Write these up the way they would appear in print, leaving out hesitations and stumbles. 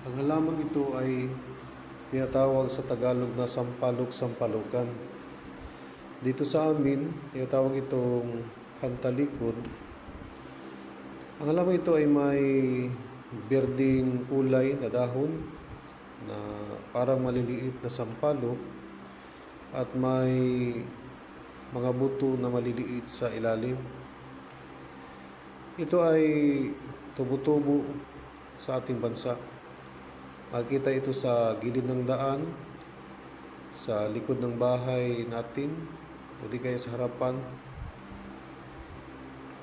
Ang halamang ito ay tinatawag sa Tagalog na sampalok-sampalukan. Dito sa amin, tinatawag itong hantalikod. Ang halamang ito ay may berdeng kulay na dahon na parang maliliit na sampalok at may mga buto na maliliit sa ilalim. Ito ay tubo-tubo sa ating bansa. Makikita ito sa gilid ng daan, sa likod ng bahay natin, o di kaya sa harapan.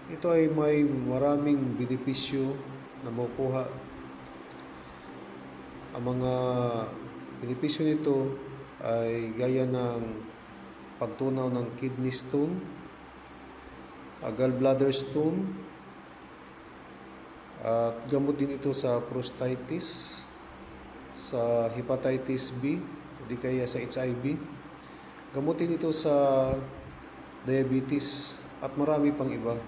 Ito ay may maraming benepisyo na makukuha. Ang mga benepisyo nito ay gaya ng pagtunaw ng kidney stone, gallbladder stone, at gamot din ito sa prostatitis, sa hepatitis B, o di kaya sa HIV. Gamutin ito sa diabetes at marami pang iba.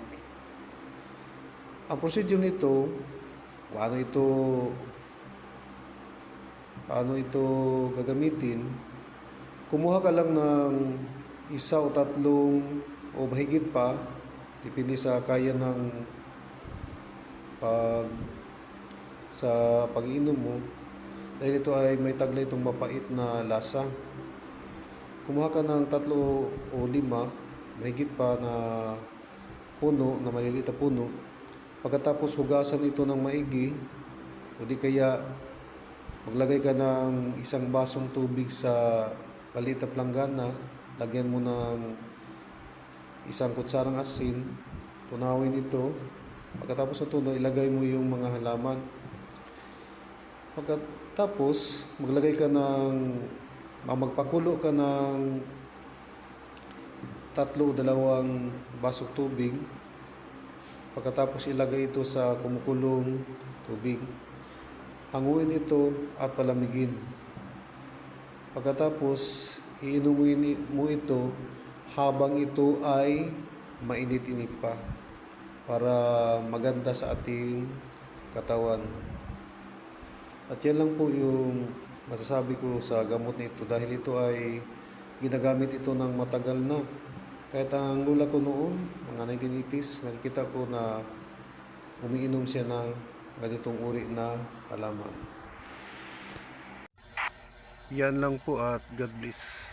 Ang procedure nito, paano ito gagamitin? Kumuha ka lang ng isa o tatlong o mahigit pa, depende sa kaya ng pag-iinom mo. Dahil ito ay may taglay itong mapait na lasa. Kumuha ka ng 3 o 5, mahigit pa na puno, na maliliit na puno. Pagkatapos hugasan ito ng maigi, o di kaya maglagay ka ng 1 basong tubig sa maliit na planggana, lagyan mo ng 1 kutsarang asin, tunawin ito. Pagkatapos ito, ilagay mo yung mga halaman. Pagkatapos, magpakulo ka ng 3 o 2 basong tubig. Pagkatapos ilagay ito sa kumukulong tubig. Hanguin ito at palamigin. Pagkatapos, iinumin mo ito habang ito ay mainit-init pa para maganda sa ating katawan. At yan lang po yung masasabi ko sa gamot nito dahil ito ay ginagamit ito ng matagal na. Kahit ang lula ko noon, mga 1980s, nakikita ko na umiinom siya ng ganitong uri na halaman. Yan lang po at God bless.